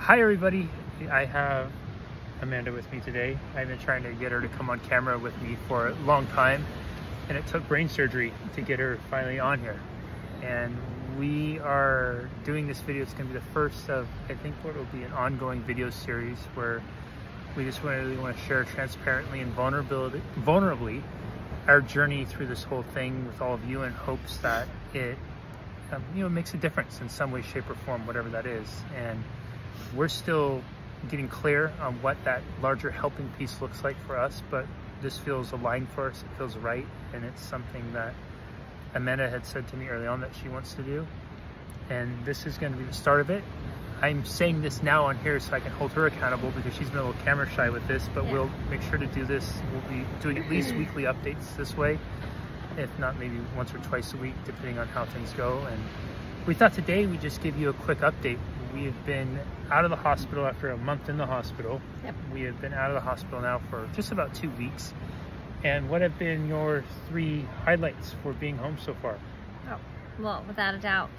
Hi everybody, I have Amanda with me today. I've been trying to get her to come on camera with me for a long time, and it took brain surgery to get her finally on here. And we are doing this video. It's going to be the first of, I think, what will be an ongoing video series where we just really want to share transparently and vulnerably our journey through this whole thing with all of you, in hopes that it makes a difference in some way, shape, or form, whatever that is. And we're still getting clear on what that larger helping piece looks like for us, but this feels aligned for us. It feels right, and it's something that Amanda had said to me early on that she wants to do, and this is going to be the start of it. I'm saying this now on here so I can hold her accountable, because she's been a little camera shy with this, but we'll make sure to do this. We'll be doing at least weekly updates this way, if not maybe once or twice a week, depending on how things go. And we thought today we'd just give you a quick update. We have been out of the hospital after a month in the hospital. Yep. We have been out of the hospital now for just about 2 weeks. And what have been your 3 highlights for being home so far? Oh, well, without a doubt,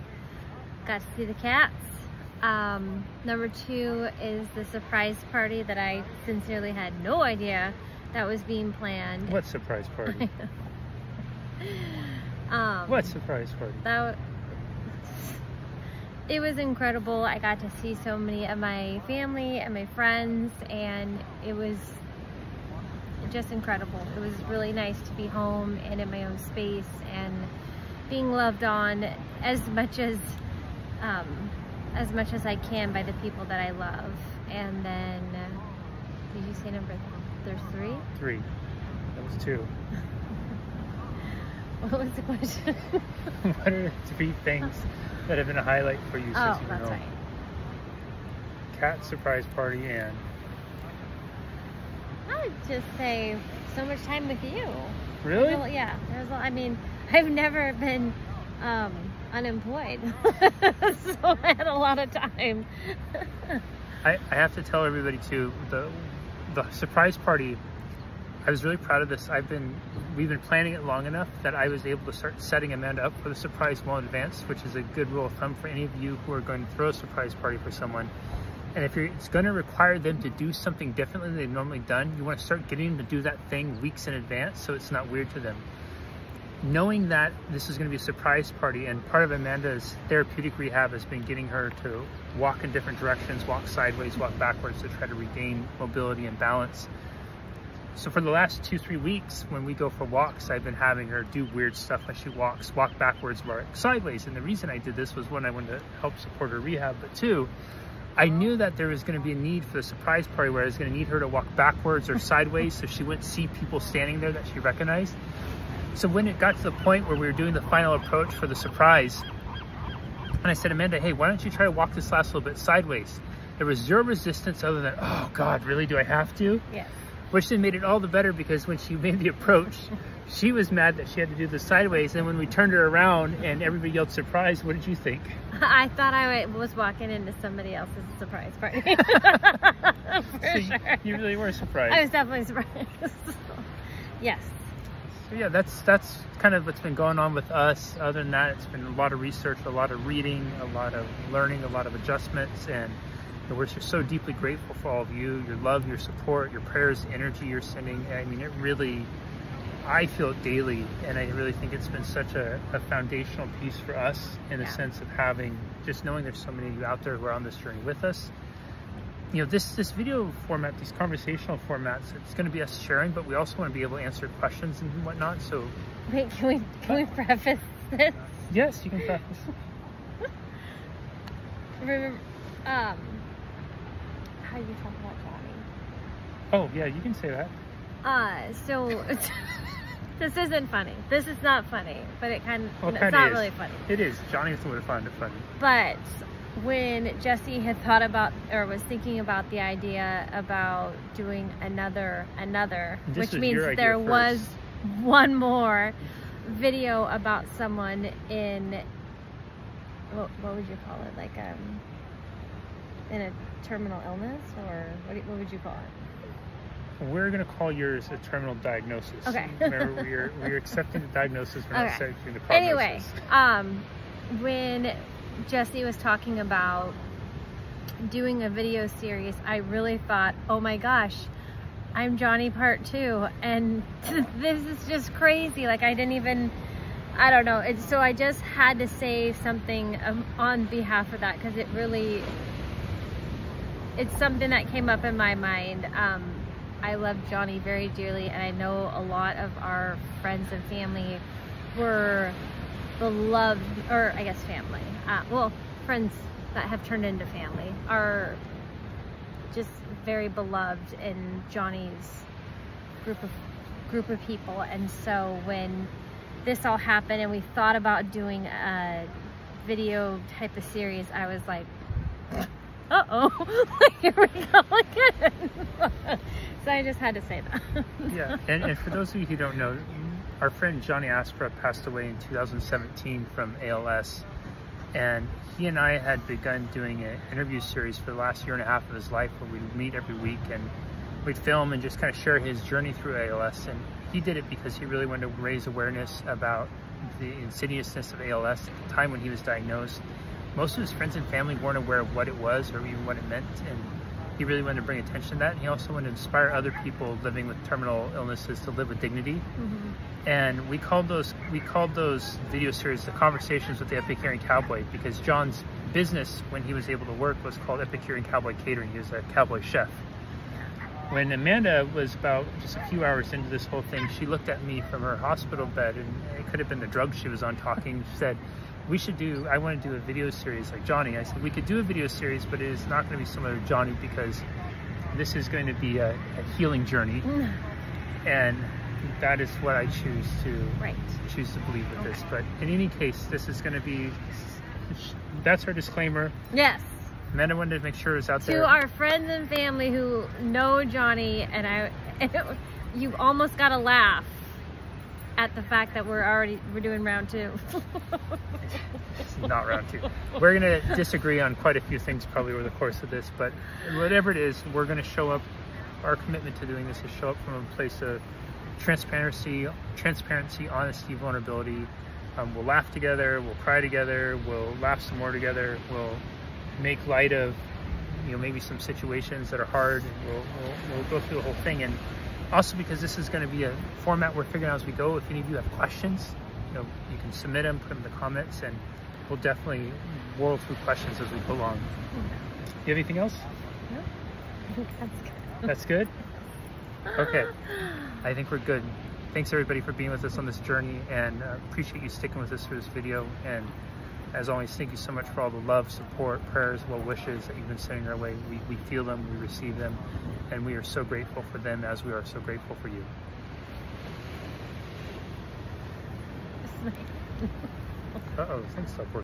got to see the cats. Number 2 is the surprise party that I sincerely had no idea that was being planned. What surprise party? What surprise party? It was incredible. I got to see so many of my family and my friends, and it was just incredible. It was really nice to be home and in my own space and being loved on as much as I can by the people that I love. And then, did you say there's 3? 3. That was 2. What was the question? What are the 3 things that have been a highlight for you since you've been home? Right. Cat surprise party, and I would just say so much time with you. Really? Well, yeah. I mean, I've never been unemployed, so I had a lot of time. I have to tell everybody too, the surprise party, I was really proud of this. We've been planning it long enough that I was able to start setting Amanda up for the surprise well in advance, which is a good rule of thumb for any of you who are going to throw a surprise party for someone. And if it's going to require them to do something differently than they've normally done, you want to start getting them to do that thing weeks in advance so it's not weird to them. Knowing that this is going to be a surprise party, and part of Amanda's therapeutic rehab has been getting her to walk in different directions, walk sideways, walk backwards, to try to regain mobility and balance. So for the last 2-3 weeks, when we go for walks, I've been having her do weird stuff as she walks, walk backwards, walk sideways. And the reason I did this was, 1, I wanted to help support her rehab, but 2, I knew that there was going to be a need for the surprise party where I was going to need her to walk backwards or sideways so she wouldn't see people standing there that she recognized. So when it got to the point where we were doing the final approach for the surprise, and I said, Amanda, hey, why don't you try to walk this last little bit sideways? There was 0 resistance other than, oh God, really, do I have to? Yes. Which then made it all the better, because when she made the approach, she was mad that she had to do the sideways. And when we turned her around and everybody yelled surprise, what did you think? I thought I was walking into somebody else's surprise party. So sure. You really were surprised. I was definitely surprised. Yes. So yeah, that's kind of what's been going on with us. Other than that, it's been a lot of research, a lot of reading, a lot of learning, a lot of adjustments, and we're just so deeply grateful for all of you, your love, your support, your prayers, the energy you're sending. I mean, it really, I feel it daily, and I really think it's been such a foundational piece for us, in the sense of having, just knowing there's so many of you out there who are on this journey with us. You know, this video format, these conversational formats, it's going to be us sharing, but we also want to be able to answer questions and whatnot. So wait, can we preface this? Yes, you can preface. Remember, how you talk about Johnny? Oh yeah, you can say that. So this isn't funny. This is not funny, but it it's not really funny. It is. Johnny would have found it funny. But when Jesse had thought about, or was thinking about the idea about doing another, which means there was one more video about someone in, what would you call it? Like in a terminal illness, or what would you call it? We're going to call yours a terminal diagnosis. Okay. Remember, we're accepting the diagnosis. We're not accepting the prognosis. Anyway, when Jesse was talking about doing a video series, I really thought, oh my gosh, I'm Johnny part 2, and this is just crazy. Like, I don't know. So I just had to say something on behalf of that, because it's something that came up in my mind. I love Johnny very dearly, and I know a lot of our friends and family were beloved, or I guess family. Well, friends that have turned into family are just very beloved in Johnny's group of people. And so when this all happened and we thought about doing a video type of series, I was like, uh-oh, here we go again. So I just had to say that. Yeah, and for those of you who don't know, our friend Johnny Aspra passed away in 2017 from ALS, and he and I had begun doing an interview series for the last year and a half of his life, where we'd meet every week and we'd film and just kind of share his journey through ALS. And he did it because he really wanted to raise awareness about the insidiousness of ALS. At the time when he was diagnosed, most of his friends and family weren't aware of what it was or even what it meant, and he really wanted to bring attention to that. And he also wanted to inspire other people living with terminal illnesses to live with dignity. Mm-hmm. And we called those video series the Conversations with the Epicurean Cowboy, because John's business, when he was able to work, was called Epicurean Cowboy Catering. He was a cowboy chef. When Amanda was about just a few hours into this whole thing, she looked at me from her hospital bed, and it could have been the drugs she was on talking. She said, I want to do a video series like Johnny. I said, we could do a video series, but it is not going to be similar to Johnny, because this is going to be a healing journey. And that is what I choose to believe with this. But in any case, this is going to be, that's our disclaimer. Yes. Amanda wanted to make sure it was out there. To our friends and family who know Johnny, you almost got to laugh at the fact that we're doing round 2. It's not round 2. We're going to disagree on quite a few things probably over the course of this, but whatever it is, we're going to show up. Our commitment to doing this is show up from a place of transparency, honesty, vulnerability. We'll laugh together, we'll cry together, we'll laugh some more together, we'll make light of, maybe some situations that are hard, and we'll go through the whole thing. And also, because this is going to be a format we're figuring out as we go, if any of you have questions, you can submit them, put them in the comments, and we'll definitely whirl through questions as we go along. You have anything else? No, I think that's good. That's good? Okay, I think we're good. Thanks everybody for being with us on this journey, and appreciate you sticking with us through this video. And as always, thank you so much for all the love, support, prayers, well wishes that you've been sending our way. We feel them, we receive them, and we are so grateful for them, as we are so grateful for you. Uh-oh, thanks, Cowboy.